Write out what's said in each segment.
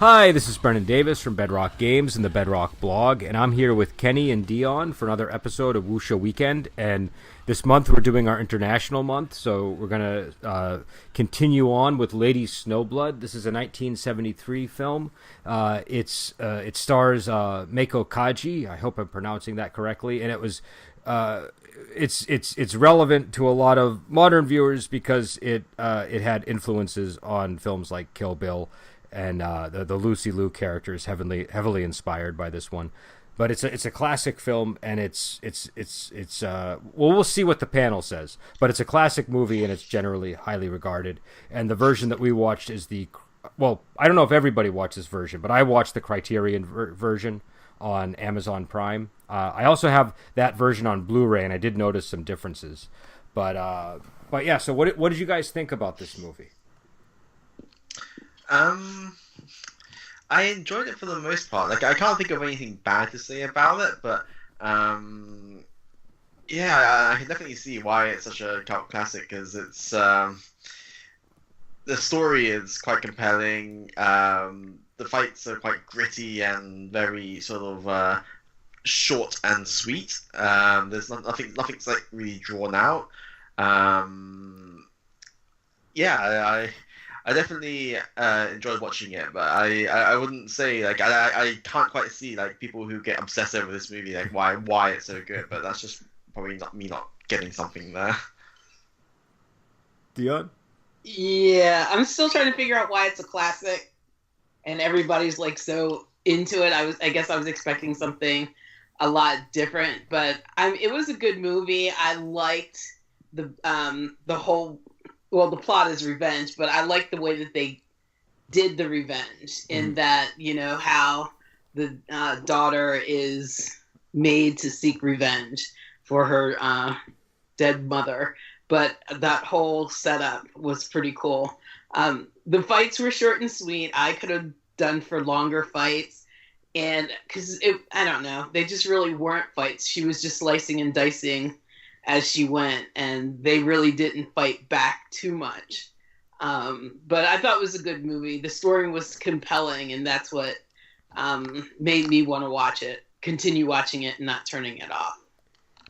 Hi, this is Brennan Davis from Bedrock Games and the Bedrock blog, and I'm here with Kenny and Dion for another episode of Wuxia Weekend. And this month we're doing our international month, so we're going to continue on with Lady Snowblood. This is a 1973 film. It stars Meiko Kaji. I hope I'm pronouncing that correctly, and it was. It's relevant to a lot of modern viewers because it had influences on films like Kill Bill, and the Lucy Liu character is heavily inspired by this one. But it's a classic film, and it's we'll see what the panel says. But it's a classic movie, and it's generally highly regarded. And the version that we watched is I don't know if everybody watched this version, but I watched the Criterion version on Amazon Prime. I also have that version on Blu-ray, and I did notice some differences. But yeah. So what did you guys think about this movie? I enjoyed it for the most part. Like, I can't think of anything bad to say about it, but yeah, I can definitely see why it's such a cult classic. Because it's the story is quite compelling. The fights are quite gritty and very sort of short and sweet. There's nothing's like really drawn out. Yeah, I definitely enjoyed watching it, but I wouldn't say like I can't quite see like people who get obsessed over this movie, like why it's so good. But that's just probably not getting something there. Dion? Yeah, I'm still trying to figure out why it's a classic, and everybody's like so into it. I guess I was expecting something a lot different, but it was a good movie. I liked the whole. Well, the plot is revenge, but I like the way that they did the revenge in that, how the daughter is made to seek revenge for her dead mother. But that whole setup was pretty cool. The fights were short and sweet. I could have done for longer fights. And because I don't know, they just really weren't fights. She was just slicing and dicing as she went, and they really didn't fight back too much. But I thought it was a good movie. The story was compelling, and that's what made me want to continue watching it and not turning it off.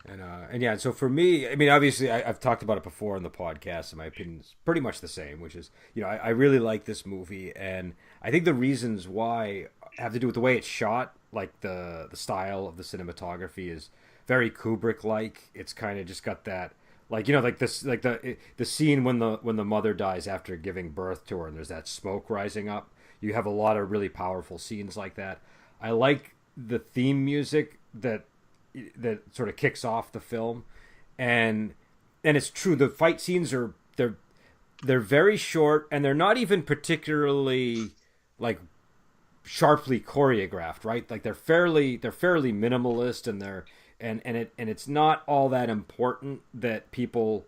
And yeah, so for me, I mean, obviously, I've talked about it before in the podcast, and my opinion is pretty much the same, which is, I really like this movie, and I think the reasons why have to do with the way it's shot, like the style of the cinematography is very Kubrick-like. It's kind of just got that, like this, like the scene when the mother dies after giving birth to her, and there's that smoke rising up. You have a lot of really powerful scenes like that. I like the theme music that sort of kicks off the film, and it's true. The fight scenes they're very short, and they're not even particularly like sharply choreographed, right? Like they're fairly minimalist, and it's not all that important that people,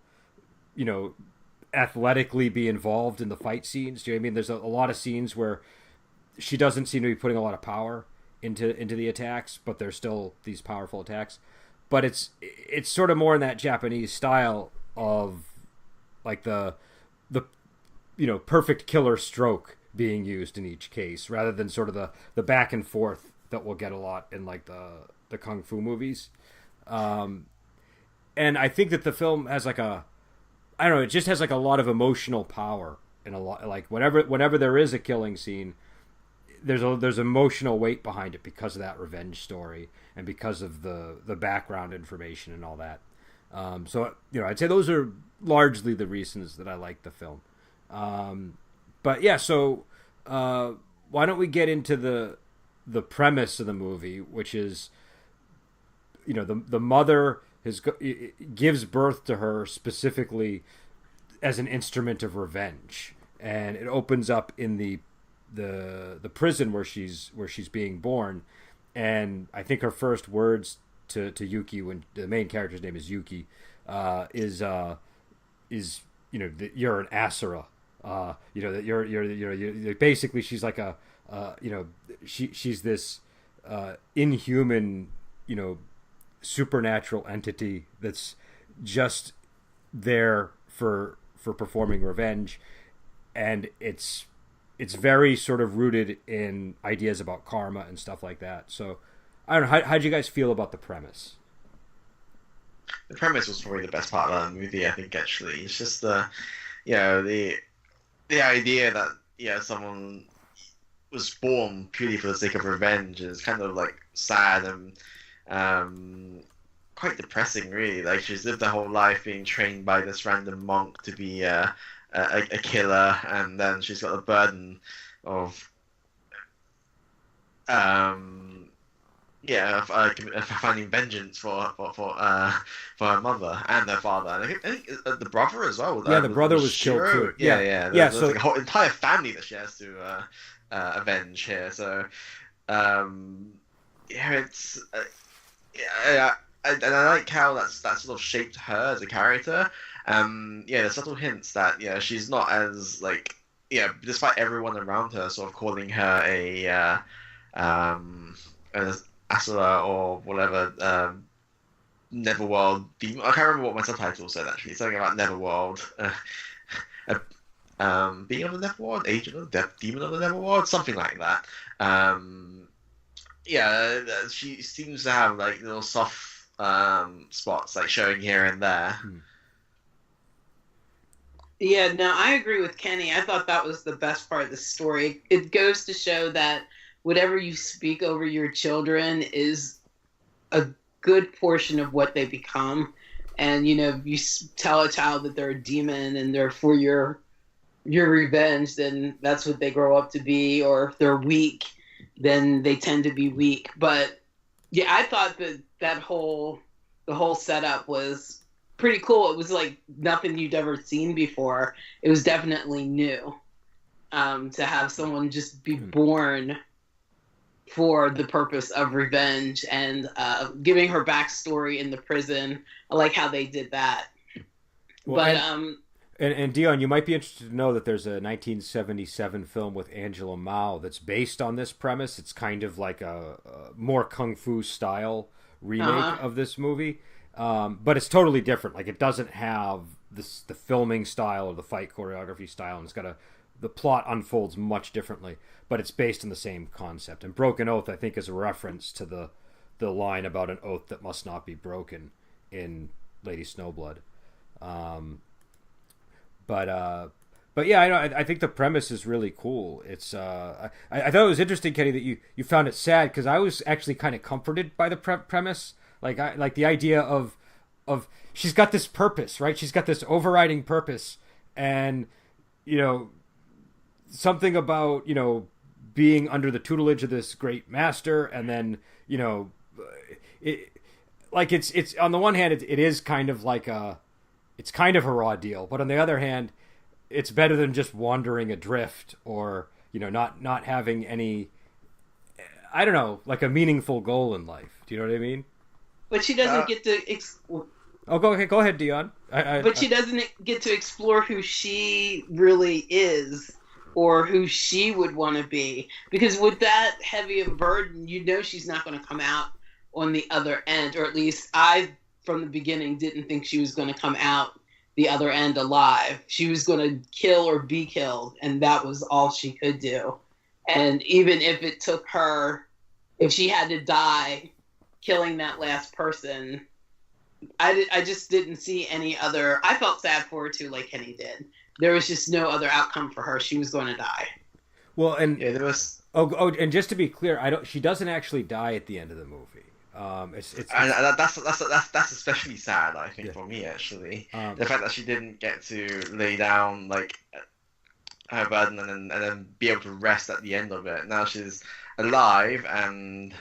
athletically be involved in the fight scenes. Do you know what I mean? There's a lot of scenes where she doesn't seem to be putting a lot of power into the attacks, but there's still these powerful attacks. But it's sort of more in that Japanese style of like the perfect killer stroke being used in each case, rather than sort of the back and forth that we'll get a lot in like the kung fu movies. And I think that the film has like it just has like a lot of emotional power, and a lot, like whenever there is a killing scene, there's emotional weight behind it because of that revenge story and because of the background information and all that. So I'd say those are largely the reasons that I like the film. But yeah, so why don't we get into the premise of the movie, which is, the mother gives birth to her specifically as an instrument of revenge, and it opens up in the prison where she's being born, and I think her first words to Yuki, when the main character's name is Yuki, is that you're an Asura. That you're basically, she's like she's this inhuman, supernatural entity that's just there for performing revenge, and it's it's very sort of rooted in ideas about karma and stuff like that. So I don't know, how'd you guys feel about the premise? The premise was probably the best part of the movie, I think. Actually, it's just the idea that someone was born purely for the sake of revenge is kind of like sad and quite depressing, really. Like, she's lived her whole life being trained by this random monk to be a killer, and then she's got the burden of of finding vengeance for her mother and her father, and I think the brother as well. Yeah, the brother was killed too. Yeah. There's So like a whole entire family that she has to avenge here. So it's and I like how that sort of shaped her as a character. The subtle hints that she's not as like despite everyone around her sort of calling her an Asura or whatever, Neverworld demon. I can't remember what my subtitle said actually. Something about Neverworld, being of the Neverworld, agent of the demon of the Neverworld, something like that. She seems to have like little soft spots like showing here and there. Yeah, no, I agree with Kenny. I thought that was the best part of the story. It goes to show that whatever you speak over your children is a good portion of what they become. And, you tell a child that they're a demon and they're for your revenge, then that's what they grow up to be. Or if they're weak, then they tend to be weak. But, yeah, I thought that the whole setup was pretty cool. It was like nothing you'd ever seen before. It was definitely new to have someone just be born for the purpose of revenge, and giving her backstory in the prison. I like how they did that. Well, and Dion, you might be interested to know that there's a 1977 film with Angela Mao that's based on this premise. It's kind of like a more kung fu style remake of this movie. But it's totally different. Like, it doesn't have the filming style or the fight choreography style, and the plot unfolds much differently, but it's based on the same concept. And Broken Oath, I think, is a reference to the line about an oath that must not be broken in Lady Snowblood. But yeah, I think the premise is really cool. It's I thought it was interesting, Kenny, that you found it sad, because I was actually kind of comforted by the premise. Like the idea of she's got this purpose, right? She's got this overriding purpose, and something about being under the tutelage of this great master, and then it's on the one hand it is kind of like it's kind of a raw deal, but on the other hand, it's better than just wandering adrift or not having any, I don't know, like a meaningful goal in life. Do you know what I mean? But she doesn't get to. Go ahead, Dion. But she doesn't get to explore who she really is, or who she would want to be. Because with that heavy of a burden, she's not going to come out on the other end. Or at least I, from the beginning, didn't think she was going to come out the other end alive. She was going to kill or be killed, and that was all she could do. And even if it took her, if she had to die killing that last person, I just didn't see any other. I felt sad for her too, like Kenny did. There was just no other outcome for her. She was going to die. Well, and yeah, there was. And just to be clear, she doesn't actually die at the end of the movie. That's especially sad, I think, for me, actually. The fact that she didn't get to lay down like her burden and then be able to rest at the end of it. Now she's alive, and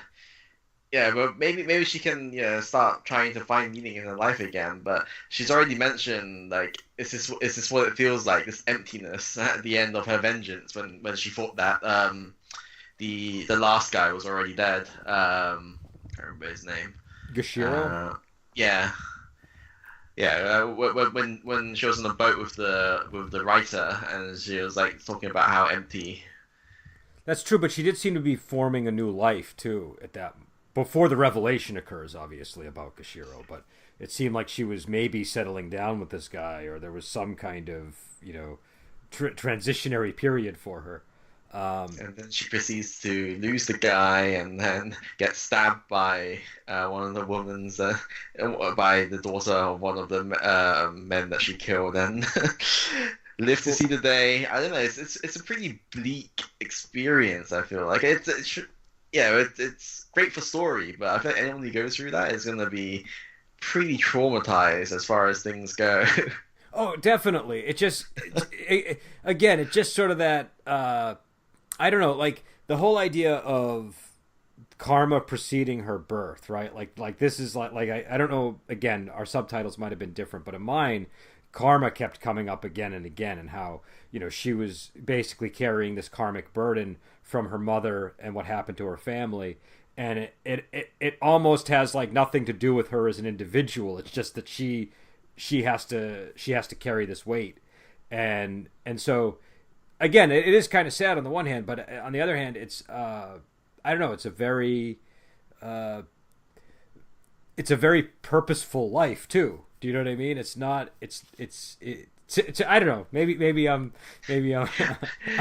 but maybe she can start trying to find meaning in her life again. But she's already mentioned, like, is this what it feels like, this emptiness at the end of her vengeance, when she thought that the last guy was already dead. I can't remember his name. Gashiro? When she was on the boat with the writer, and she was like talking about how empty. That's true, but she did seem to be forming a new life too at that, before the revelation occurs, obviously, about Gashiro. But it seemed like she was maybe settling down with this guy, or there was some kind of transitionary period for her. And then she proceeds to lose the guy and then get stabbed by one of the women's, by the daughter of one of the men that she killed, and live to see the day. I don't know. It's a pretty bleak experience. I feel like it's great for story, but I feel like anyone who goes through that is going to be pretty traumatized as far as things go. Oh, definitely. It just, again, it just sort of that, I don't know, like the whole idea of karma preceding her birth, right? Like this is like I don't know, again, our subtitles might have been different, but in mine, karma kept coming up again and again, and how, you know, she was basically carrying this karmic burden from her mother and what happened to her family. And it almost has like nothing to do with her as an individual. It's just that she has to carry this weight, and so again, it is kind of sad on the one hand, but on the other hand, it's I don't know, it's a very purposeful life too. Do you know what I mean? It's not. It's I don't know. Maybe I'm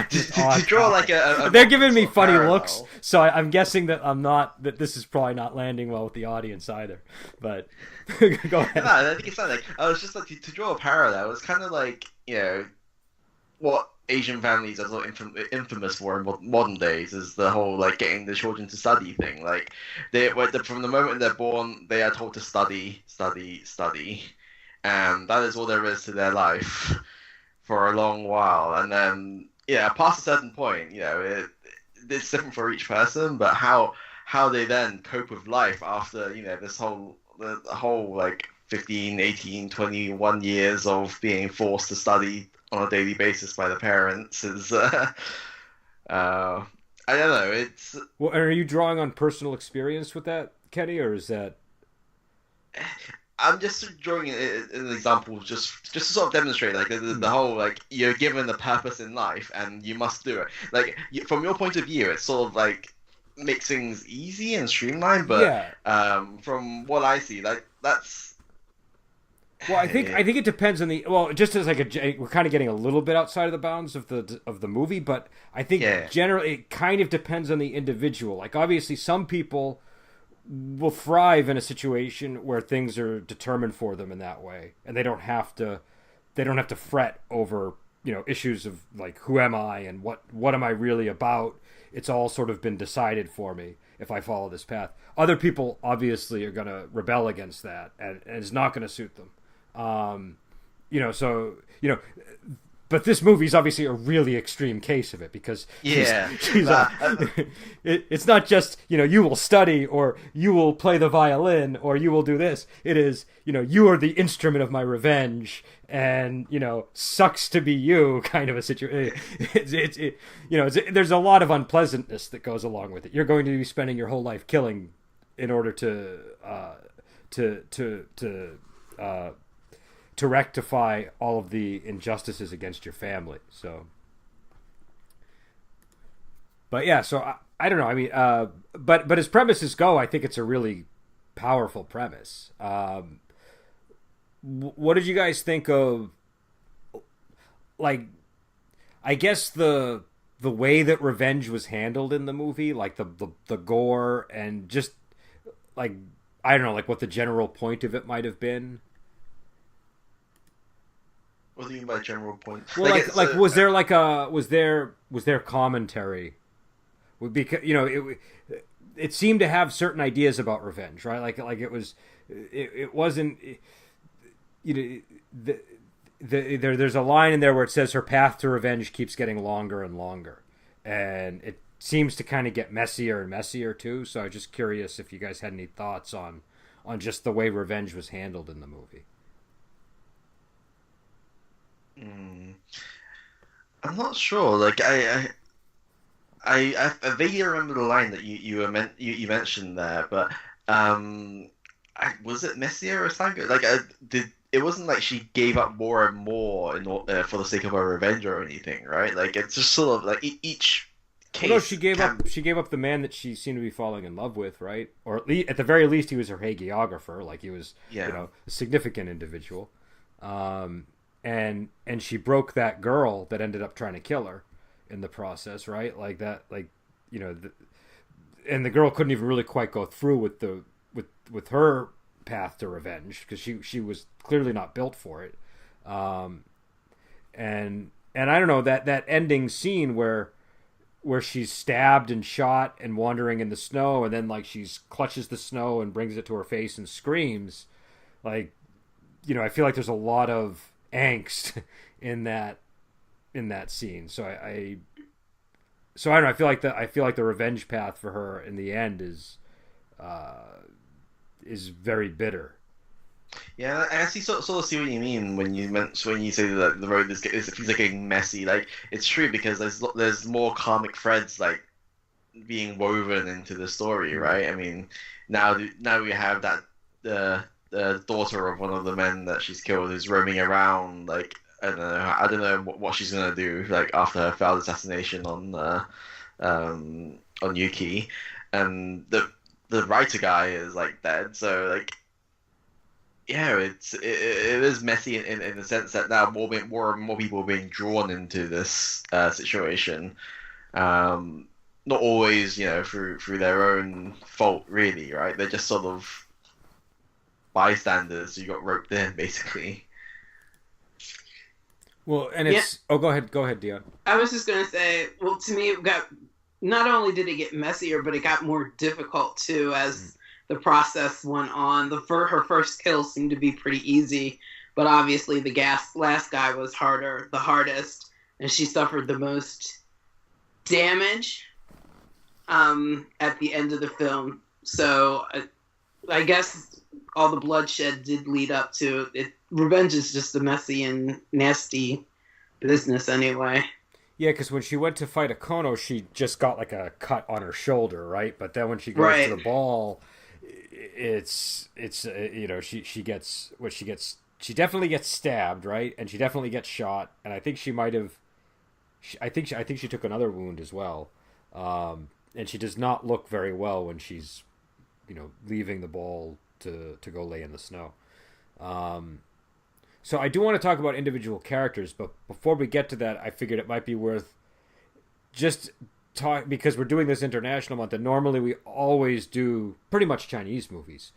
just to draw like a they're giving me funny parallel. looks, so I'm guessing that that this is probably not landing well with the audience either. But go ahead. No, I think it's not like I was just like to draw a parallel. It's kind of like, you know, what Asian families are sort of infamous for in modern days is the whole like getting the children to study thing. Like from the moment they're born, they are told to study, study, study, and that is all there is to their life for a long while. And then past a certain point, you know, it's different for each person, but how they then cope with life after, you know, this whole the whole like 15, 18, 21 years of being forced to study on a daily basis by the parents is I don't know, it's well, are you drawing on personal experience with that, Kenny, or is that I'm just drawing an example just to sort of demonstrate like the whole like you're given a purpose in life and you must do it. Like from your point of view, it's sort of like makes things easy and streamlined, but from what I see, like that's well, I think it depends on the just as like we're kind of getting a little bit outside of the bounds of the movie, but I think generally it kind of depends on the individual. Like obviously some people will thrive in a situation where things are determined for them in that way, and they don't have to fret over, you know, issues of like who am I and what am I really about. It's all sort of been decided for me if I follow this path. Other people obviously are going to rebel against that, and it's not going to suit them. You know, so, you know, but this movie is obviously a really extreme case of it because it's not just, you know, you will study or you will play the violin or you will do this. It is, you know, you are the instrument of my revenge, and, you know, sucks to be you kind of a situation. There's a lot of unpleasantness that goes along with it. You're going to be spending your whole life killing in order to rectify all of the injustices against your family. So, but yeah, so I don't know. I mean, but as premises go, I think it's a really powerful premise. What did you guys think of, like, I guess the way that revenge was handled in the movie, like the gore and just like, I don't know, like what the general point of it might have been. What do you mean by general point? Well, was there commentary? Because, you know, it seemed to have certain ideas about revenge, right? Like it wasn't, you know, there's a line in there where it says her path to revenge keeps getting longer and longer, and it seems to kind of get messier and messier too. So I'm just curious if you guys had any thoughts on just the way revenge was handled in the movie. I'm not sure. Like I vaguely remember the line that you mentioned there, but was it messier or something? Like it wasn't like she gave up more and more for the sake of her revenge or anything, right? Like it's just sort of like each case. Well, no, she gave up the man that she seemed to be falling in love with, right? Or at the very least, he was her hagiographer. Like he was, you know, a significant individual. And she broke that girl that ended up trying to kill her in the process, right? Like that, like, and the girl couldn't even really quite go through with with her path to revenge because she was clearly not built for it. And I don't know, that ending scene where she's stabbed and shot and wandering in the snow, and then like she's clutches the snow and brings it to her face and screams, like, I feel like there's a lot of angst in that scene. So I don't know. I feel like the revenge path for her in the end is very bitter. Yeah, I actually sort of see what you mean when you say that the road it feels like getting messy. Like, it's true because there's more karmic threads like being woven into the story, right? I mean, now we have that the daughter of one of the men that she's killed is roaming around, like, I don't know what she's gonna do, like, after her failed assassination on Yuki, and the writer guy is like dead, so like, yeah, it is messy in the sense that now more and more people are being drawn into this situation. Not always, through their own fault, really, right? They're just sort of bystanders who got roped in, basically. Well, and it's... Yeah. Oh, go ahead, Dion. I was just going to say, well, to me, it got... Not only did it get messier, but it got more difficult, too, as the process went on. Her first kill seemed to be pretty easy, but obviously the last guy was the hardest, and she suffered the most damage at the end of the film. So I guess all the bloodshed did lead up to it. Revenge is just a messy and nasty business anyway. Yeah, because when she went to fight Akono, she just got like a cut on her shoulder, right? But then when she goes to the ball, she definitely gets stabbed, right? And she definitely gets shot, and I think she might have, I think she took another wound as well. And she does not look very well when she's, leaving the ball to go lay in the snow. So I do want to talk about individual characters, but before we get to that, I figured it might be worth just talk, because we're doing this International Month, and normally we always do pretty much Chinese movies.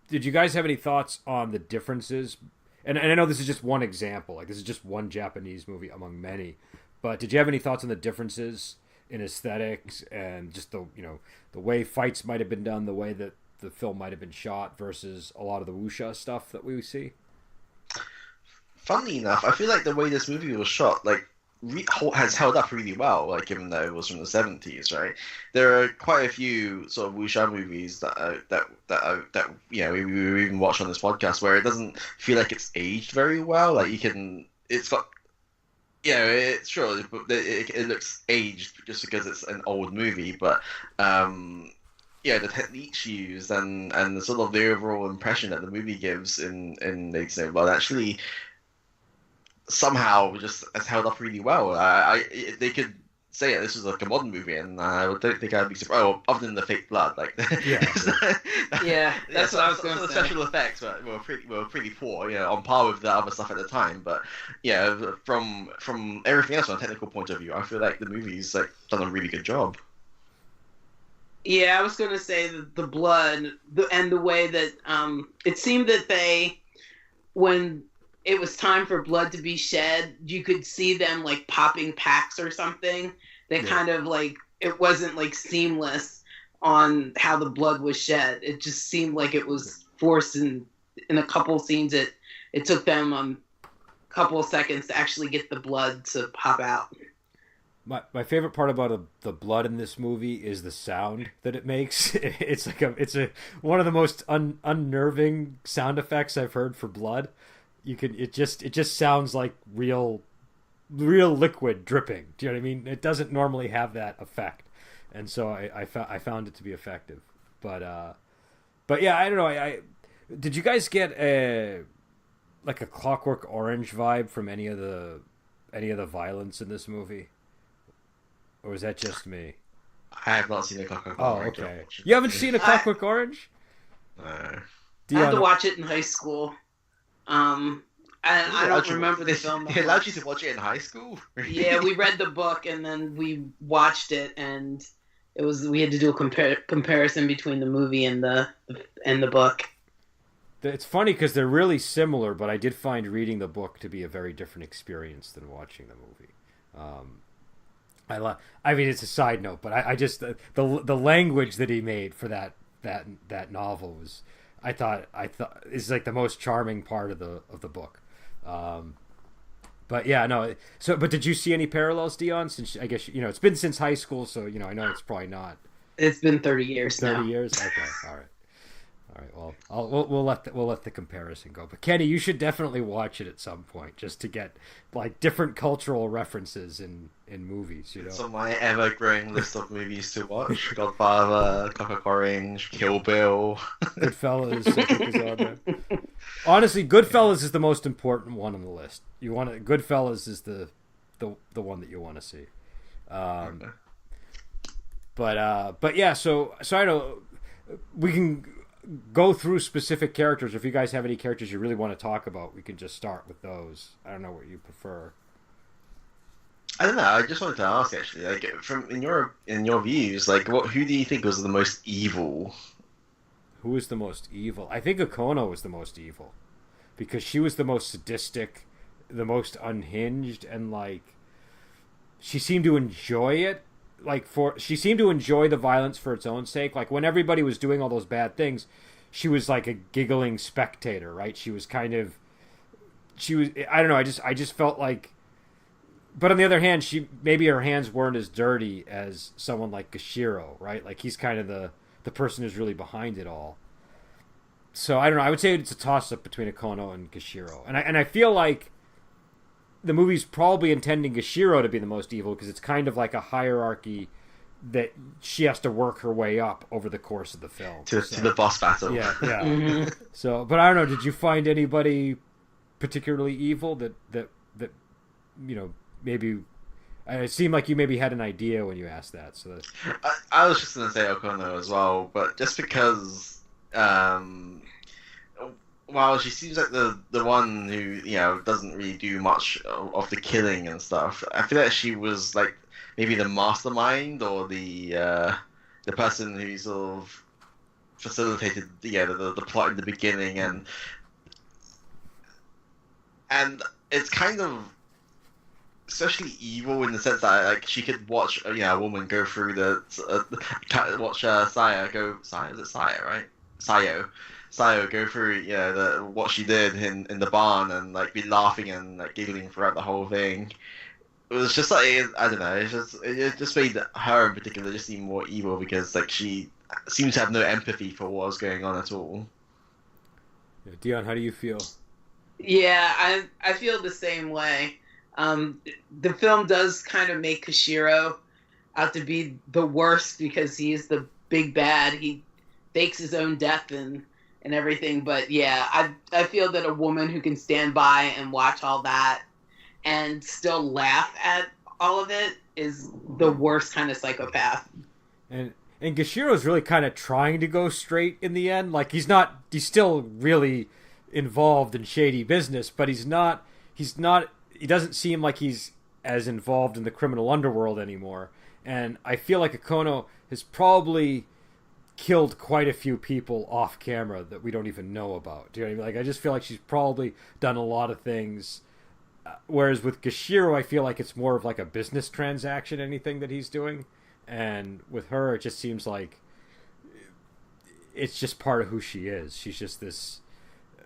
Did you guys have any thoughts on the differences? And I know this is just one example, like this is just one Japanese movie among many, but did you have any thoughts on the differences in aesthetics and just the way fights might have been done, the way that the film might have been shot versus a lot of the wuxia stuff that we see? Funnily enough, I feel like the way this movie was shot, like, has held up really well, like, given that it was from the 70s, right? There are quite a few sort of wuxia movies that we even watched on this podcast where it doesn't feel like it's aged very well. Like, it's got, it's sure it looks aged just because it's an old movie, but the techniques used and the sort of the overall impression that the movie gives in Lady Snowblood actually somehow just has held up really well. They could say this was like a modern movie, and I don't think I'd be surprised. Oh, other than the fake blood, like that's what I was going to say. The special effects were pretty poor, on par with the other stuff at the time. But from everything else on a technical point of view, I feel like the movie's like done a really good job. Yeah, I was going to say the blood and the way that it seemed that when it was time for blood to be shed, you could see them like popping packs or something. They kind of like, it wasn't like seamless on how the blood was shed. It just seemed like it was forced in a couple scenes. It took them a couple of seconds to actually get the blood to pop out. My favorite part about the blood in this movie is the sound that it makes. It's like one of the most unnerving sound effects I've heard for blood. It just sounds like real liquid dripping. Do you know what I mean? It doesn't normally have that effect, and so I found it to be effective. But yeah, I don't know. Did you guys get a Clockwork Orange vibe from any of the violence in this movie? Or is that just me? I have not seen a Clockwork Orange. Oh, okay. You haven't seen a Clockwork Orange? No. I had to watch it in high school. I I don't remember the film. It allowed you to watch it in high school. Yeah, we read the book and then we watched it, and we had to do a comparison between the movie and the book. It's funny because they're really similar, but I did find reading the book to be a very different experience than watching the movie. I mean, it's a side note, but I just the language that he made for that novel was, I thought is like the most charming part of the book. But yeah, no. So, but did you see any parallels, Dion? Since I guess it's been since high school, so I know it's probably not. It's been 30 years. 30 years. Okay, all right. All right, well, we'll let the comparison go. But Kenny, you should definitely watch it at some point, just to get like different cultural references in movies. It's on my ever-growing list of movies to watch: Godfather, Clockwork Orange, Kill Bill. Goodfellas, I think, is on there. Honestly, Goodfellas is the most important one on the list. Goodfellas is the one that you want to see. But yeah, so I know we can go through specific characters. If you guys have any characters you really want to talk about, we can just start with those. I don't know what you prefer. I don't know. I just wanted to ask, actually, like, from in your views, like, who do you think was the most evil? Who was the most evil? I think Okono was the most evil, because she was the most sadistic, the most unhinged, and like she seemed to enjoy it. She seemed to enjoy the violence for its own sake. Like when everybody was doing all those bad things, she was like a giggling spectator, right? She was. I don't know. I just felt like. But on the other hand, maybe her hands weren't as dirty as someone like Gashiro, right? Like he's kind of the person who's really behind it all. So I don't know. I would say it's a toss up between Okono and Gashiro, and I feel like the movie's probably intending Gashiro to be the most evil because it's kind of like a hierarchy that she has to work her way up over the course of the film to the boss battle. Yeah. Mm-hmm. So, but I don't know. Did you find anybody particularly evil that maybe? It seemed like you maybe had an idea when you asked that. So I was just gonna say Okono as well, but just because. While she seems like the one who doesn't really do much of the killing and stuff, I feel like she was like maybe the mastermind or the person who sort of facilitated the plot in the beginning, and it's kind of especially evil in the sense that like she could watch a woman go through watch Saya go. Saya, is it Saya, right? Sayo go through what she did in the barn and like be laughing and like giggling throughout the whole thing. It was just like, I don't know, it just made her in particular just seem more evil because like she seems to have no empathy for what was going on at all. Yeah, Dion, how do you feel? Yeah, I feel the same way. The film does kind of make Kashiro out to be the worst because he is the big bad. He fakes his own death and everything, but yeah, I feel that a woman who can stand by and watch all that and still laugh at all of it is the worst kind of psychopath. And Gashiro's really kind of trying to go straight in the end. Like he's still really involved in shady business, but he doesn't seem like he's as involved in the criminal underworld anymore. And I feel like Okono has probably killed quite a few people off camera that we don't even know about. Do you know what I mean? Like I just feel like she's probably done a lot of things, whereas with Gashiro I feel like it's more of like a business transaction, anything that he's doing, and with her it just seems like it's just part of who she is. She's just this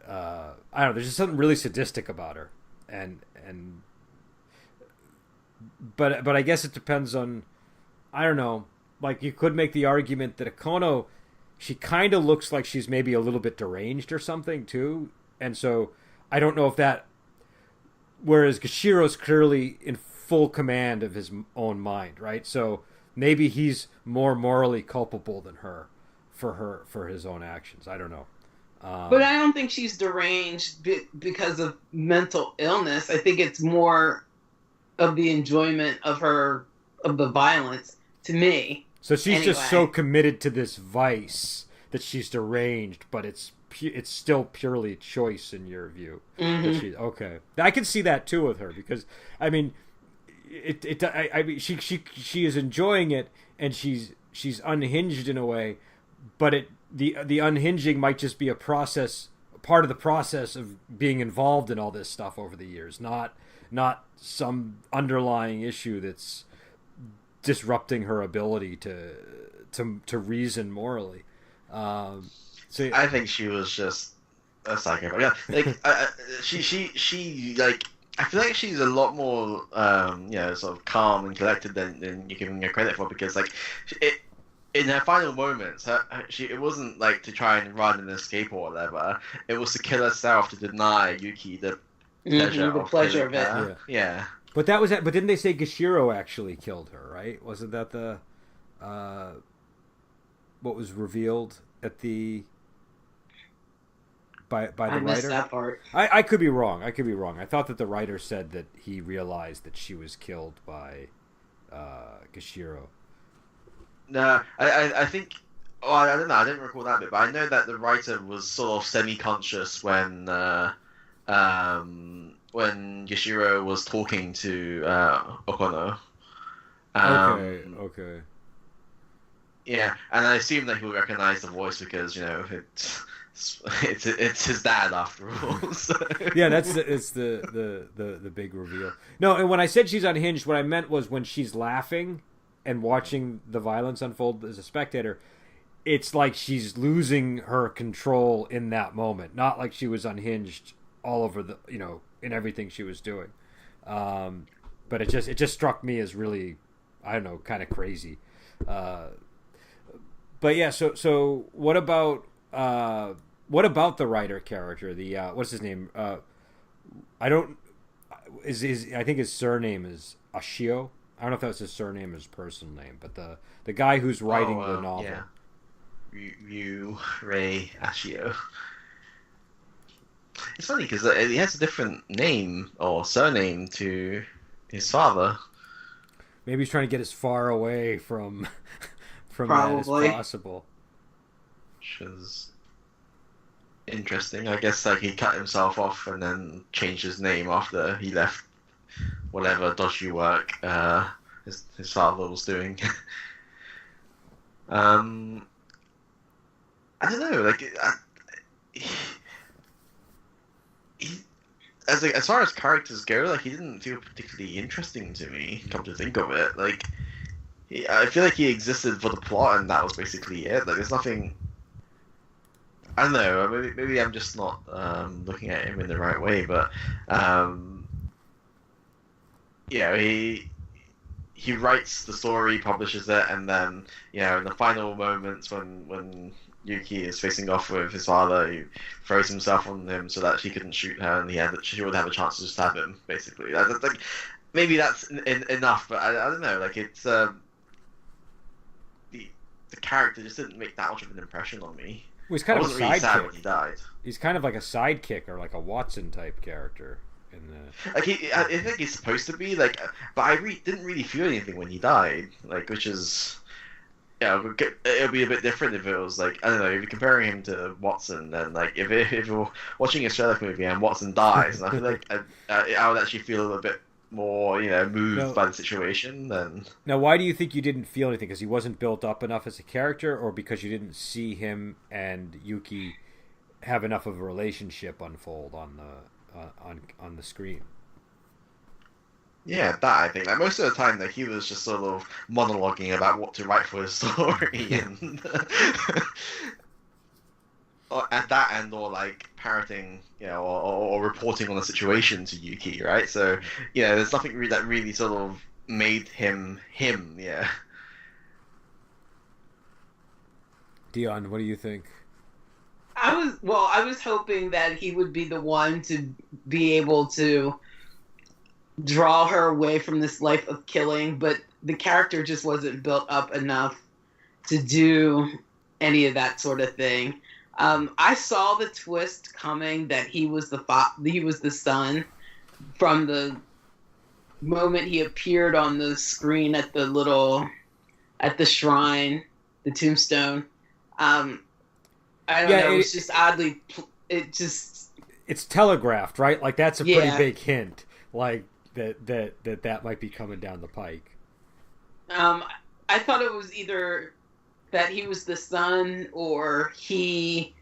I don't know, there's just something really sadistic about her, but I guess it depends on, I don't know. Like, you could make the argument that Okono, she kind of looks like she's maybe a little bit deranged or something, too. And so, I don't know if that... Whereas Gashiro's clearly in full command of his own mind, right? So, maybe he's more morally culpable than her for his own actions. I don't know. But I don't think she's deranged because of mental illness. I think it's more of the enjoyment of the violence, to me. So she's just so committed to this vice that she's deranged, but it's it's still purely choice in your view. Mm-hmm. Okay, I can see that too with her, because I mean, I mean, she is enjoying it, and she's unhinged in a way, but the unhinging might just be a process, part of the process of being involved in all this stuff over the years, not some underlying issue that's disrupting her ability to reason morally. So I think she was just a psychopath. Yeah, like she like, I feel like she's a lot more sort of calm and collected than you're giving her credit for, because like in her final moments, it wasn't like to try and run and escape or whatever. It was to kill herself to deny Yuki the pleasure of it. Yeah. But that was it. But didn't they say Gashiro actually killed her? Right? Wasn't that the what was revealed at the by the I missed writer? that part. I could be wrong. I thought that the writer said that he realized that she was killed by Gashiro. No, I think. Oh, I don't know. I didn't recall that bit, but I know that the writer was sort of semi-conscious when Gashiro was talking to Okono. Okay. Yeah, and I assume that he would recognize the voice because it's his dad after all. So. Yeah, it's the big reveal. No, and when I said she's unhinged, what I meant was when she's laughing and watching the violence unfold as a spectator, it's like she's losing her control in that moment, not like she was unhinged all over the in everything she was doing. But it just struck me as really, I don't know, kind of crazy. But yeah, so what about the writer character? The what's his name? I think his surname is Ashio. I don't know if that's his surname or his personal name, but the guy who's writing the novel. Yeah. Ryu Ray Ashio. It's funny because he has a different name or surname to his father. Maybe he's trying to get as far away from that as possible. Which is interesting. I guess like he cut himself off and then changed his name after he left whatever dodgy work his father was doing. I don't know. Like as far as characters go, like he didn't feel particularly interesting to me. Come to think of it, like I feel like he existed for the plot, and that was basically it. Like there's nothing. I don't know. Maybe I'm just not looking at him in the right way, but he writes the story, publishes it, and then in the final moments when Yuki is facing off with his father, he throws himself on him so that she couldn't shoot her, and she would have a chance to stab him. Basically, like maybe that's enough, but I don't know. Like it's the character just didn't make that much of an impression on me. Well, he's kind of a really sad sidekick. when he died. He's kind of like a sidekick or like a Watson type character. Like I think he's supposed to be like, but I didn't really feel anything when he died. Like, which is, it'll be a bit different if it was like, I don't know, if you're comparing him to Watson, then like if you're watching a Sherlock movie and Watson dies, and I feel like I would actually feel a little bit more, moved by the situation. Then now, why do you think you didn't feel anything? Because he wasn't built up enough as a character, or because you didn't see him and Yuki have enough of a relationship unfold on the screen? Yeah, that I think. Like most of the time, that he was just sort of monologuing about what to write for his story, and or like parroting, or reporting on the situation to Yuki, right? So, there's nothing that really sort of made him. Yeah. Dion, what do you think? I was hoping that he would be the one to be able to draw her away from this life of killing, but the character just wasn't built up enough to do any of that sort of thing. I saw the twist coming that he was the son from the moment he appeared on the screen at the shrine, the tombstone. I don't know. It was just oddly. It just. It's telegraphed, right? Like that's a pretty Yeah. big hint. Like that might be coming down the pike. I thought it was either that he was the son or he.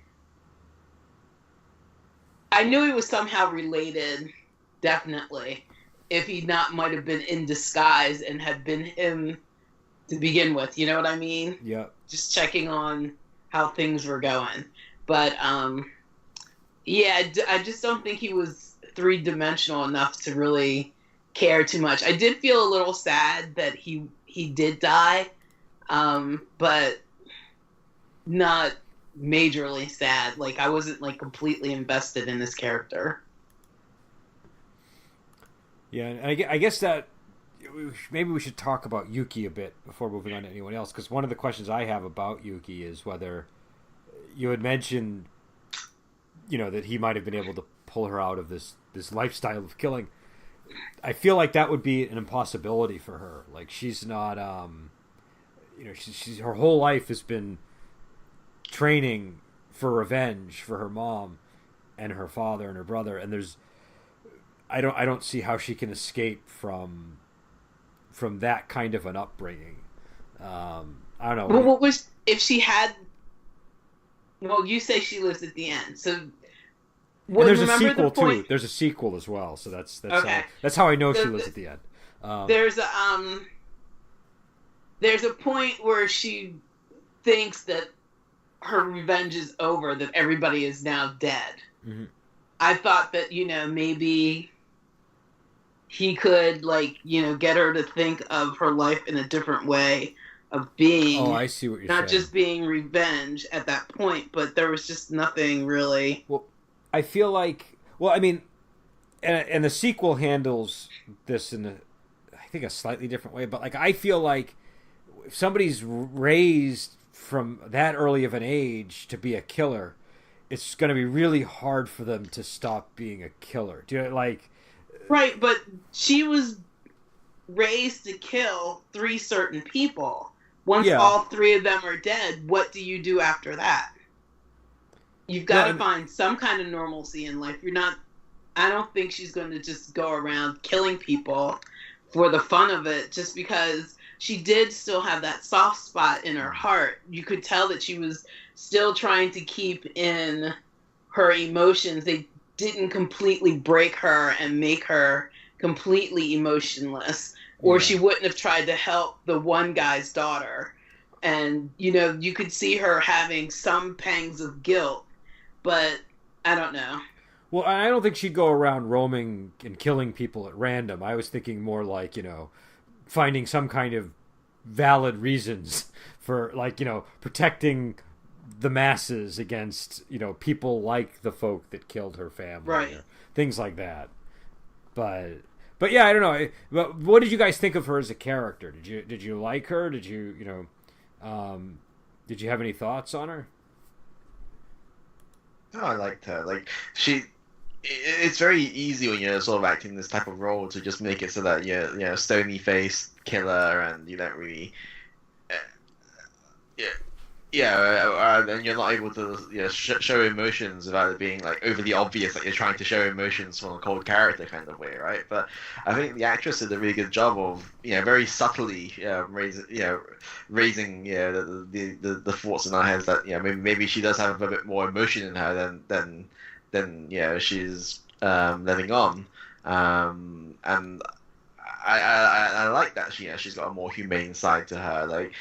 I knew he was somehow related, definitely. If he not might have been in disguise and had been him to begin with, you know what I mean? Yeah. Just checking on how things were going. But yeah, I just don't think he was three-dimensional enough to really care too much. I did feel a little sad that he did die, but not majorly sad. Like I wasn't like completely invested in this character. Yeah, and I guess that maybe we should talk about Yuki a bit before moving on to anyone else, because one of the questions I have about Yuki is whether you had mentioned, that he might have been able to pull her out of this lifestyle of killing. I feel like that would be an impossibility for her. Like she's not, she's her whole life has been training for revenge for her mom and her father and her brother, and I don't see how she can escape from that kind of an upbringing. I don't know. Well, what was if she had? Well, you say she lives at the end, so. And there's a sequel too. There's a sequel as well, so that's okay. That's how I know she lives at the end. There's a point where she thinks that her revenge is over, that everybody is now dead. Mm-hmm. I thought that maybe he could get her to think of her life in a different way of being. Oh, I see what you're saying. Not just being revenge at that point, but there was just nothing really. Well, I feel like, I mean, and the sequel handles this in I think a slightly different way, but like I feel like if somebody's raised from that early of an age to be a killer, it's going to be really hard for them to stop being a killer. Do you like? Right, but she was raised to kill 3 certain people. Once all 3 of them are dead, what do you do after that? You've got to find some kind of normalcy in life. I don't think she's going to just go around killing people for the fun of it, just because she did still have that soft spot in her heart. You could tell that she was still trying to keep in her emotions. They didn't completely break her and make her completely emotionless, or she wouldn't have tried to help the one guy's daughter. And, you could see her having some pangs of guilt. But I don't know. Well, I don't think she'd go around roaming and killing people at random. I was thinking more like, finding some kind of valid reasons for, protecting the masses against, people like the folk that killed her family. Right. Or things like that. But yeah, I don't know. But what did you guys think of her as a character? Did you like her? Did you, did you have any thoughts on her? Oh, I liked her. Like it's very easy when you're sort of acting this type of role to just make it so that you're stony faced killer and you don't really, and you're not able to show emotions without it being like overly obvious that you're trying to show emotions from a cold character kind of way, right? But I think the actress did a really good job of very subtly raising the thoughts in our heads that maybe she does have a bit more emotion in her than she's letting on, and I like that she's got a more humane side to her. Like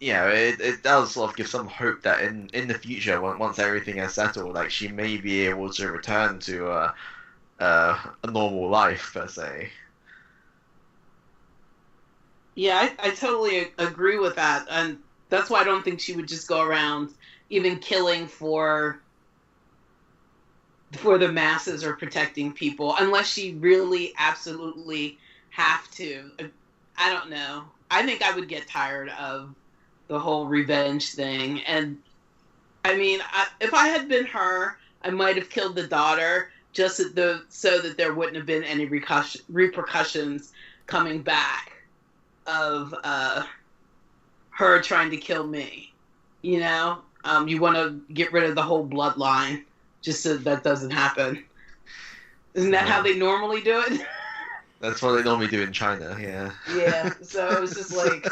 it does sort of give some hope that in the future, once everything is settled, like she may be able to return to a normal life per se. Yeah, I totally agree with that, and that's why I don't think she would just go around even killing for the masses or protecting people, unless she really absolutely have to. I don't know. I think I would get tired of the whole revenge thing, and I mean, if I had been her, I might have killed the daughter just so that there wouldn't have been any repercussions coming back of her trying to kill me. You want to get rid of the whole bloodline just so that doesn't happen. Isn't that how they normally do it? That's what they normally do in China, yeah. Yeah, so it was just like...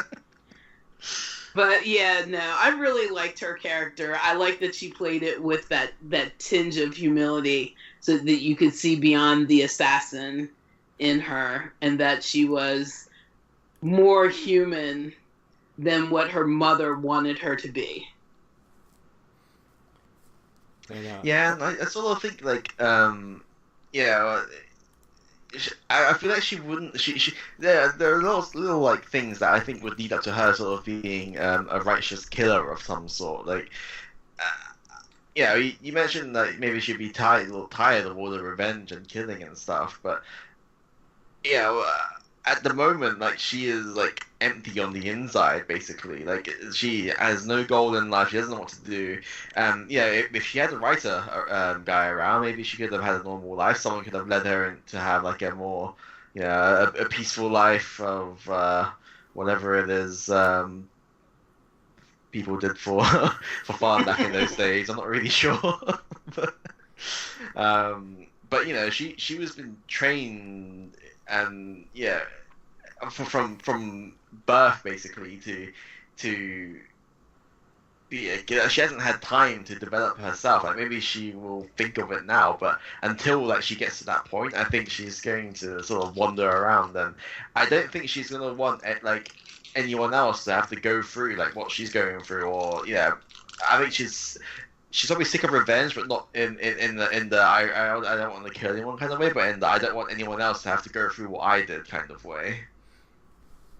But yeah, no, I really liked her character. I like that she played it with that tinge of humility so that you could see beyond the assassin in her, and that she was more human than what her mother wanted her to be. Yeah, and I sort of think, like, yeah, I feel like she wouldn't. There are little like things that I think would lead up to her sort of being a righteous killer of some sort. Like, yeah, you mentioned that maybe she'd be a little tired of all the revenge and killing and stuff, but yeah, at the moment, like, she is like empty on the inside, basically. Like, she has no goal in life. She doesn't know what to do. Yeah, if she had a writer guy around, maybe she could have had a normal life. Someone could have led her to have like a more, a peaceful life of whatever it is people did for for fun back in those days. I'm not really sure, but she was been trained. And yeah, from birth basically to be she hasn't had time to develop herself. Like, maybe she will think of it now, but until like she gets to that point, I think she's going to sort of wander around, and I don't think she's gonna want like anyone else to have to go through like what she's going through, or I think she's probably sick of revenge, but not in the I don't want to kill anyone kind of way, but in the I don't want anyone else to have to go through what I did kind of way.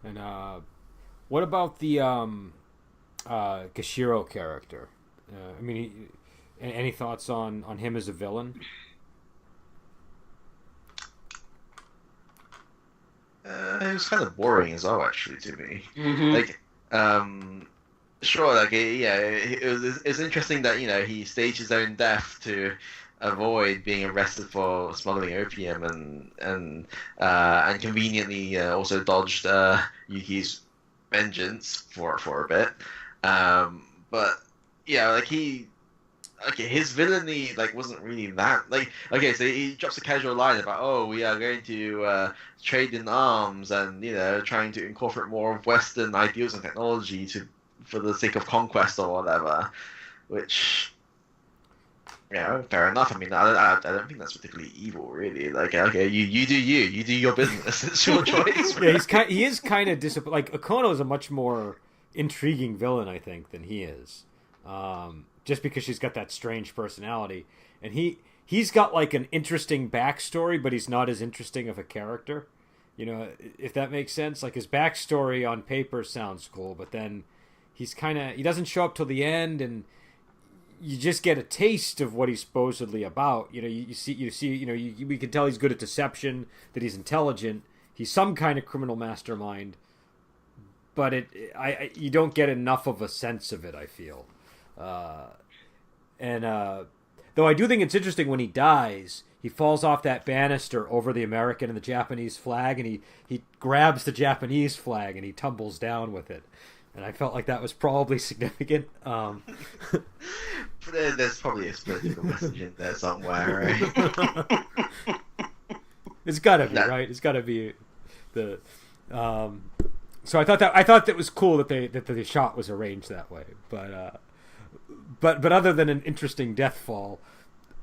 And what about the Gashiro character? I mean, any thoughts on him as a villain? It was kind of boring as well, actually, to me. Mm-hmm. Like, sure, like, yeah, it's interesting that he staged his own death to avoid being arrested for smuggling opium, and conveniently also dodged Yuki's vengeance for a bit. But yeah, like his villainy like wasn't really that like okay. So he drops a casual line about, oh, we are going to trade in arms and trying to incorporate more of Western ideals and technology for the sake of conquest or whatever, which, fair enough. I mean, I don't think that's particularly evil, really. Like, okay, you do your business. It's your choice. Yeah, he is kind of disappointed. Like, Okono is a much more intriguing villain, I think, than he is. Just because she's got that strange personality, and he's got like an interesting backstory, but he's not as interesting of a character. If that makes sense. Like, his backstory on paper sounds cool, but then he doesn't show up till the end, and you just get a taste of what he's supposedly about. We can tell he's good at deception, that he's intelligent, he's some kind of criminal mastermind, but you don't get enough of a sense of it, I feel. Though I do think it's interesting when he dies, he falls off that banister over the American and the Japanese flag, and he grabs the Japanese flag and he tumbles down with it. And I felt like that was probably significant. There's probably a political message in there somewhere, right? It's got to be, right? It's got to be the. So I thought that was cool that the shot was arranged that way, but other than an interesting death fall,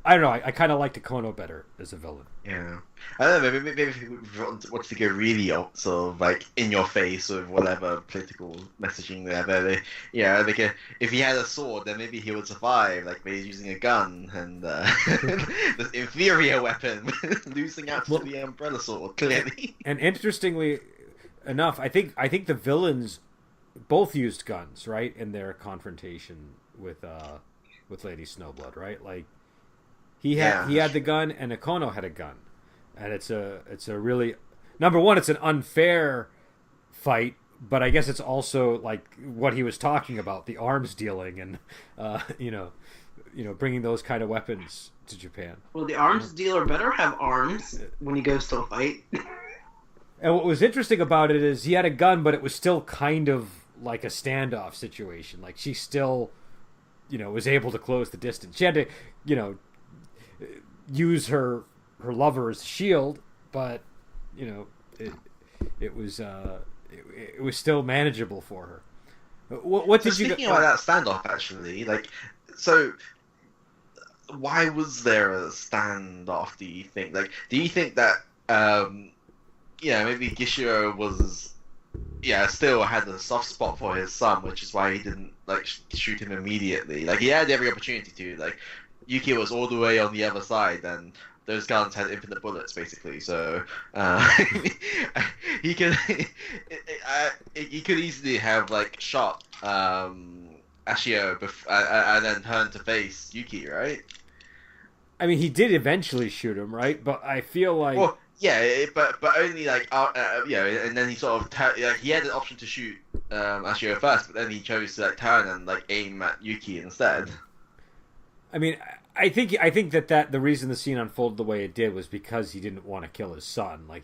I don't know. I kind of liked Okono better as a villain. Yeah, I don't know. Maybe if you want to go really sort of like in your face with whatever political messaging there. If he had a sword, then maybe he would survive. Like, maybe he's using a gun and this inferior weapon, losing out to the umbrella sword clearly. And interestingly enough, I think the villains both used guns, right, in their confrontation with Lady Snowblood, right? Like, he had the gun, and Okono had a gun, and it's a really, number one, it's an unfair fight, but I guess it's also like what he was talking about, the arms dealing, and bringing those kind of weapons to Japan. Well, the arms dealer better have arms when he goes to a fight. And what was interesting about it is he had a gun, but it was still kind of like a standoff situation. Like, she still was able to close the distance. She had to, use her lover as a shield, but it was still manageable for her. What did you speaking about that standoff, actually, so why was there a standoff? Do you think? Do you think that maybe Gishiro was still had a soft spot for his son, which is why he didn't shoot him immediately. He had every opportunity to. Yuki was all the way on the other side, and those guns had infinite bullets, basically. So he could easily have shot Ashio and then turn to face Yuki, right? I mean, he did eventually shoot him, right? But I feel like but only and then he sort of he had an option to shoot Ashio first, but then he chose to turn and aim at Yuki instead. I mean, I think that the reason the scene unfolded the way it did was because he didn't want to kill his son. I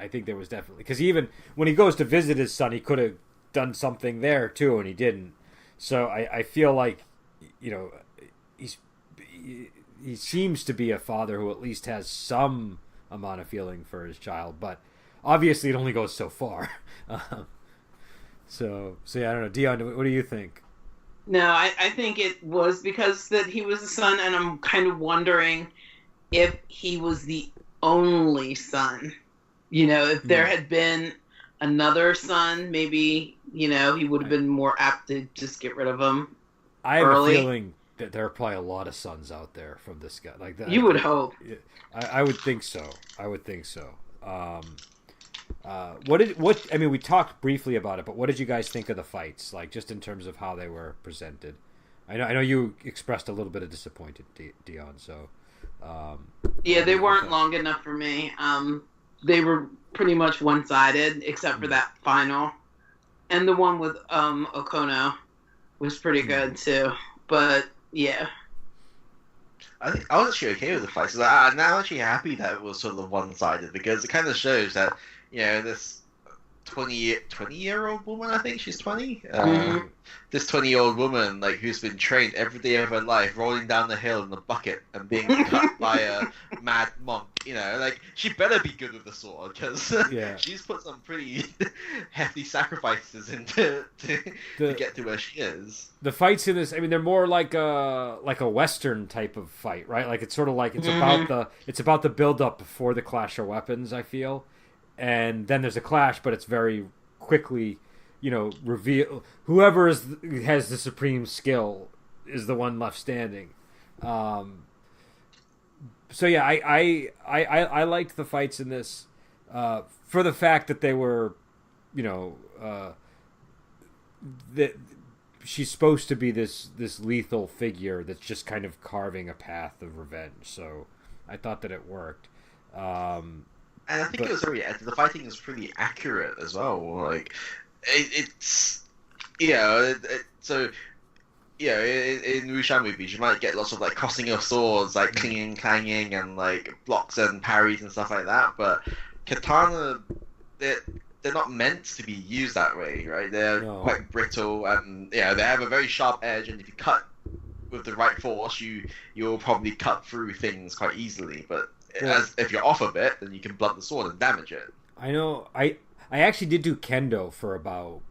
think there was definitely, because even when he goes to visit his son, he could have done something there too, and he didn't. So I feel like he seems to be a father who at least has some amount of feeling for his child, but obviously it only goes so far. So yeah, I don't know. Dion, what do you think? No, I think it was because that he was a son, and I'm kind of wondering if he was the only son. If there had been another son, maybe, he would have been more apt to just get rid of him. I have a feeling that there are probably a lot of sons out there from this guy. You would hope. I would think so. We talked briefly about it, but what did you guys think of the fights? Just in terms of how they were presented. I know you expressed a little bit of disappointed, Dion. So. They weren't long enough for me. They were pretty much one-sided, except for that final, and the one with Okono was pretty good too. But yeah. I think I was actually okay with the fights. I'm now actually happy that it was sort of one-sided, because it kind of shows that this 20-year-old woman, I think she's 20. This 20-year-old woman, who's been trained every day of her life, rolling down the hill in a bucket and being cut by a mad monk. She better be good with the sword, because she's put some pretty hefty sacrifices into to get to where she is. The fights in this, I mean, they're more like a Western type of fight, right? It's sort of it's about the build up before the clash of weapons, I feel. And then there's a clash, but it's very quickly, reveal whoever has the supreme skill is the one left standing. So yeah, I liked the fights in this for the fact that they were, that she's supposed to be this lethal figure that's just kind of carving a path of revenge. So I thought that it worked. And I think it was the fighting is pretty accurate as well. It's so in Wuxia movies you might get lots of crossing of swords, clinging, clanging, and blocks and parries and stuff like that. But katana, they're not meant to be used that way, right? They're quite brittle, and they have a very sharp edge. And if you cut with the right force, you'll probably cut through things quite easily. But if you're off a bit, then you can blunt the sword and damage it. I know. I actually did do kendo for about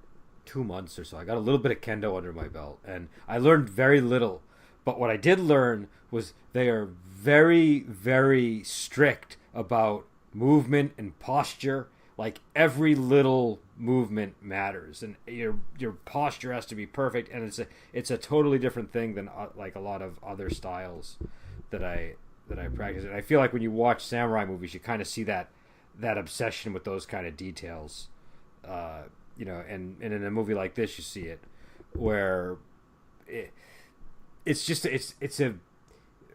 2 months or so. I got a little bit of kendo under my belt, and I learned very little. But what I did learn was they are very, very strict about movement and posture. Every little movement matters, and your posture has to be perfect. And it's a totally different thing than a lot of other styles that I practice. And I feel like when you watch samurai movies, you kind of see that obsession with those kind of details. And in a movie like this, you see it, where it's a,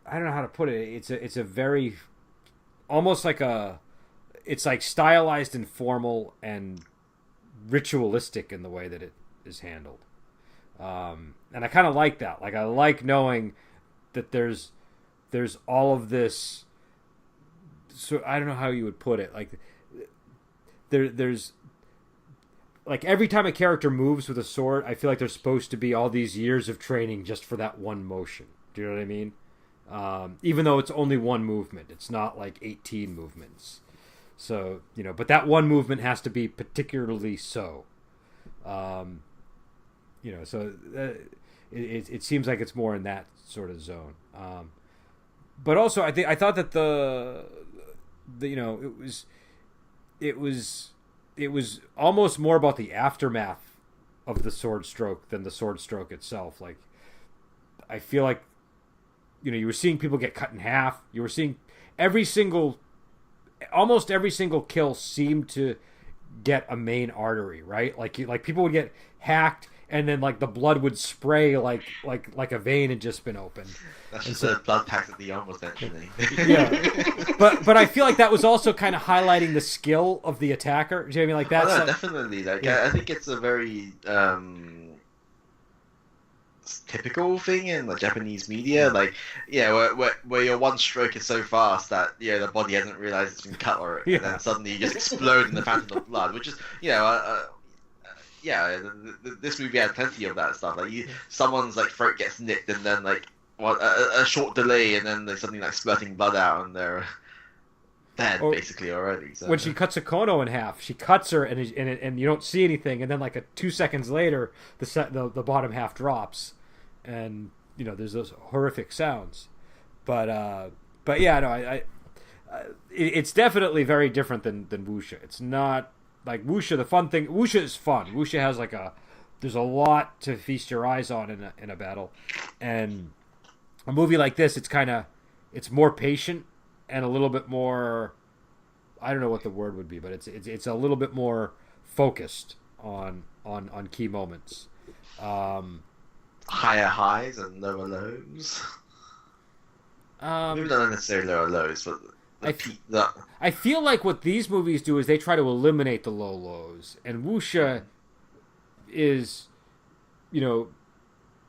I don't know how to put it. It's a very, almost it's stylized and formal and ritualistic in the way that it is handled. And I kind of like that. I like knowing that there's all of this. So I don't know how you would put it. There's like every time a character moves with a sword, I feel like there's supposed to be all these years of training just for that one motion. Do you know what I mean? Even though it's only one movement, it's not like 18 movements. So, but that one movement has to be particularly so. So it seems like it's more in that sort of zone. But also, I thought that it was almost more about the aftermath of the sword stroke than the sword stroke itself. Like, I feel like, you were seeing people get cut in half. You were seeing almost every single kill seemed to get a main artery, right? Like people would get hacked, and then like the blood would spray like a vein had just been opened. That's just the blood pack that the arm was mentioning. Yeah, but I feel like that was also kind of highlighting the skill of the attacker. Do you know what I mean? Like that's definitely. Like I think it's a very typical thing in the Japanese media, like where your one stroke is so fast that the body hasn't realized it's been cut, and then suddenly you just explode in the fountain of blood, which is this movie had plenty of that stuff. Like someone's like throat gets nicked, and then like a short delay, and then there's something like splurting blood out, and they're dead basically already. So. When she cuts Akono in half, she cuts her, and you don't see anything, and then like 2 seconds later, the bottom half drops. And there's those horrific sounds, but yeah, no, it's definitely very different than wuxia. It's not like wuxia. The fun thing, wuxia is fun. Wuxia has there's a lot to feast your eyes on in a battle, and a movie like this, it's more patient and a little bit more. I don't know what the word would be, but it's a little bit more focused on key moments. Higher highs and lower lows. Maybe not necessarily lower lows, but I feel like what these movies do is they try to eliminate the low lows, and wuxia is,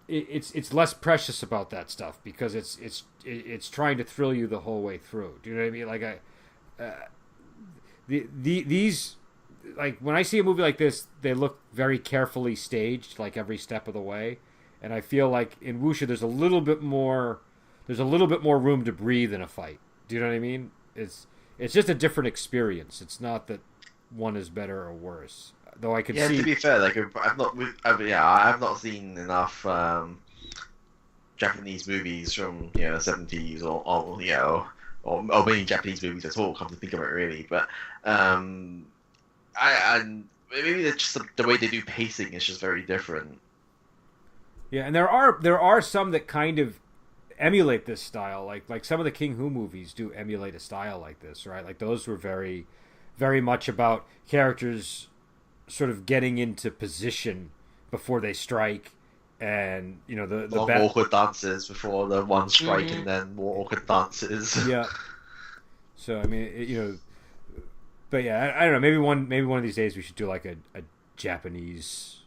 it's less precious about that stuff because it's trying to thrill you the whole way through. Do you know what I mean? Like these. Like when I see a movie like this, they look very carefully staged, like every step of the way. And I feel like in wuxia, there's a little bit more room to breathe in a fight. Do you know what I mean? It's just a different experience. It's not that one is better or worse. Though I could see. To be fair, like I've not seen enough Japanese movies from the 70s or many Japanese movies at all. Come to think of it, really, but maybe it's just the way they do pacing is just very different. Yeah, and there are some that kind of emulate this style, like some of the King Hu movies do emulate a style like this, right? Like those were very, very much about characters sort of getting into position before they strike, and the awkward dances before the one strike, and then more awkward dances. Yeah. So I mean, but yeah, I don't know. Maybe one of these days we should do like a Japanese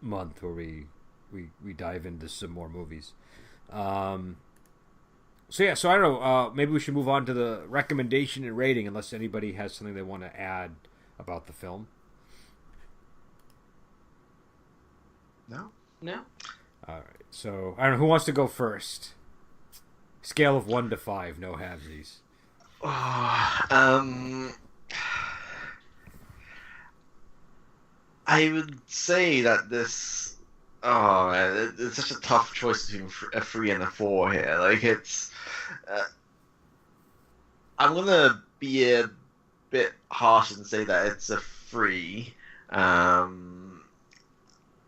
month where we dive into some more movies. So I don't know. Maybe we should move on to the recommendation and rating, unless anybody has something they want to add about the film. No. All right. So I don't know who wants to go first. Scale of 1 to 5, no halvesies. I would say that this. Oh man, it's such a tough choice between a 3 and a 4 here. Like it's, I'm gonna be a bit harsh and say that it's a 3.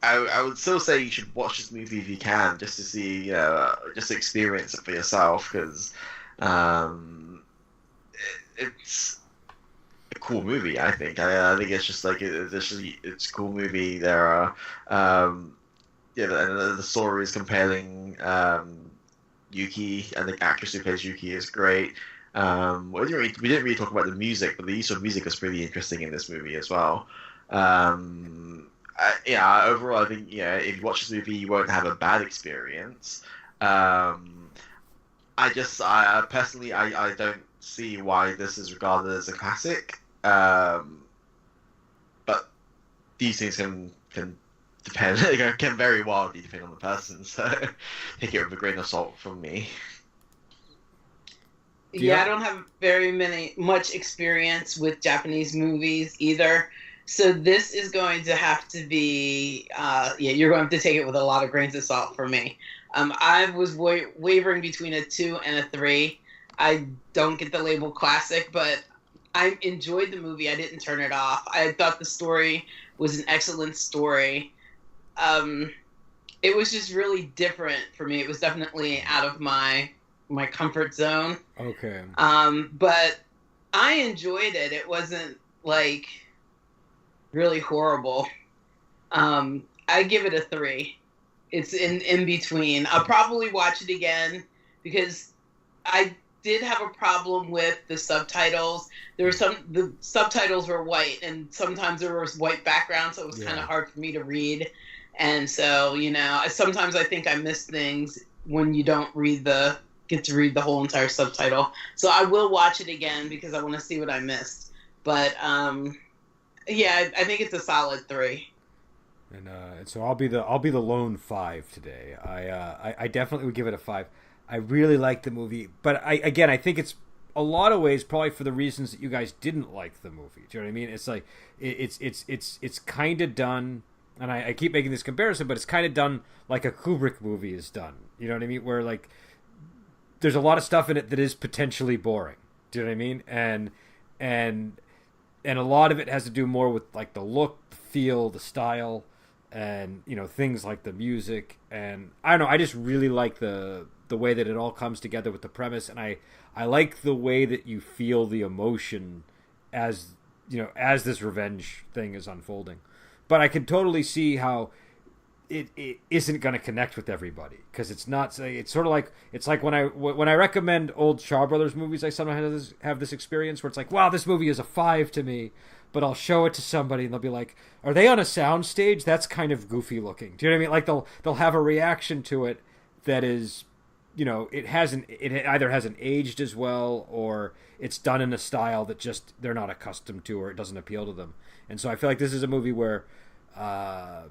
I would still say you should watch this movie if you can, just to see, just to experience it for yourself, because it's a cool movie. I think. I think it's just like it's a cool movie. There are. The story is compelling. Yuki and the actress who plays Yuki is great. We didn't really talk about the music, but the use of music is pretty interesting in this movie as well. Overall, I think if you watch this movie, you won't have a bad experience. I personally don't see why this is regarded as a classic. But these things can depend. It can vary wildly depending on the person. So take it with a grain of salt from me. Yeah, I don't have much experience with Japanese movies either. So this is going to have to be, you're going to have to take it with a lot of grains of salt for me. I was wavering between a 2 and a 3. I don't get the label classic, but I enjoyed the movie. I didn't turn it off. I thought the story was an excellent story. It was just really different for me. It was definitely out of my comfort zone. Okay. But I enjoyed it. It wasn't like really horrible. I give it a 3. It's in between. I'll probably watch it again because I did have a problem with the subtitles. The subtitles were white, and sometimes there was white background, so it was kind of hard for me to read. And so, sometimes I think I miss things when you don't get to read the whole entire subtitle. So I will watch it again because I want to see what I missed. But I think it's a solid 3. And so I'll be the lone 5 today. I definitely would give it a 5. I really liked the movie, but I think it's a lot of ways probably for the reasons that you guys didn't like the movie. Do you know what I mean? It's like it's kind of done, and I keep making this comparison, but it's kind of done like a Kubrick movie is done. You know what I mean? Where like there's a lot of stuff in it that is potentially boring. Do you know what I mean? And a lot of it has to do more with like the look, the feel, the style, and things like the music. And I don't know, I just really like the way that it all comes together with the premise, and I like the way that you feel the emotion as this revenge thing is unfolding. But I can totally see how it isn't going to connect with everybody, because it's not. It's sort of like when I recommend old Shaw Brothers movies, I sometimes have this experience where it's like, wow, this movie is a 5 to me, but I'll show it to somebody and they'll be like, are they on a sound stage? That's kind of goofy looking. Do you know what I mean? Like they'll have a reaction to it that is, it either hasn't aged as well, or it's done in a style that just they're not accustomed to, or it doesn't appeal to them. And so I feel like this is a movie where it's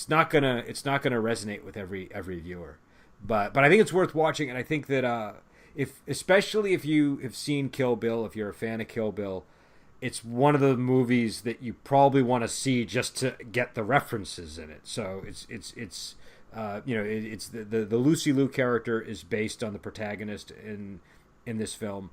not gonna resonate with every viewer, but I think it's worth watching. And I think that especially if you have seen Kill Bill, if you're a fan of Kill Bill, it's one of the movies that you probably want to see just to get the references in it. So it's the Lucy Liu character is based on the protagonist in this film.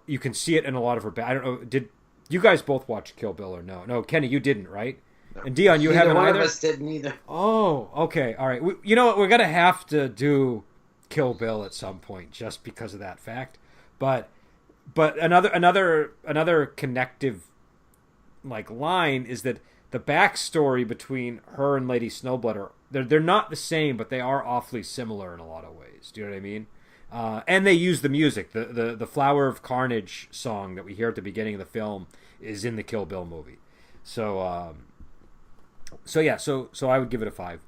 You can see it in a lot of her. I don't know. Did you guys both watch Kill Bill or no? No, Kenny, you didn't, right? No. And Dion, you haven't either. One of us didn't either. Oh, okay, all right. You know what? We're gonna have to do Kill Bill at some point just because of that fact. But another connective like line is that the backstory between her and Lady Snowblood they're not the same, but they are awfully similar in a lot of ways. Do you know what I mean? And they use the music. The Flower of Carnage song that we hear at the beginning of the film is in the Kill Bill movie. So I would give it a 5.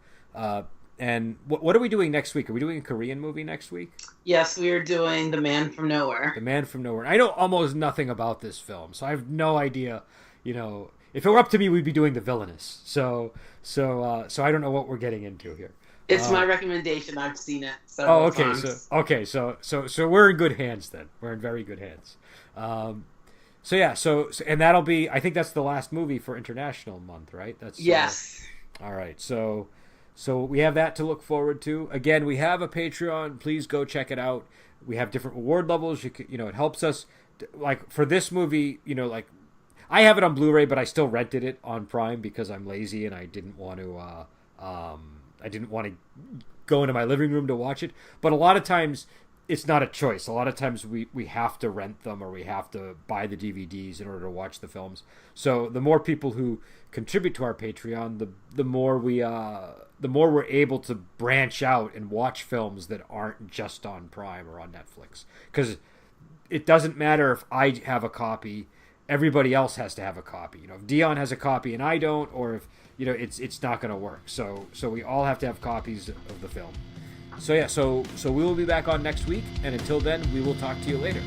And what are we doing next week? Are we doing a Korean movie next week? Yes, we are doing The Man from Nowhere. The Man from Nowhere. I know almost nothing about this film, so I have no idea. If it were up to me, we'd be doing The Villainous. So I don't know what we're getting into here. It's my recommendation. I've seen it several times. So we're in good hands then. We're in very good hands. So and that'll be. I think that's the last movie for International Month, right? That's yes. All right. So we have that to look forward to. Again, we have a Patreon. Please go check it out. We have different reward levels. It helps us. Like for this movie, like I have it on Blu-ray, but I still rented it on Prime because I'm lazy and I didn't want to. I didn't want to go into my living room to watch it. But a lot of times it's not a choice. A lot of times we have to rent them or we have to buy the DVDs in order to watch the films. So the more people who contribute to our Patreon, the more we're able to branch out and watch films that aren't just on Prime or on Netflix. Because it doesn't matter if I have a copy, everybody else has to have a copy. If Dion has a copy and I don't, or if it's not going to work. So we all have to have copies of the film. So we will be back on next week, and until then, we will talk to you later.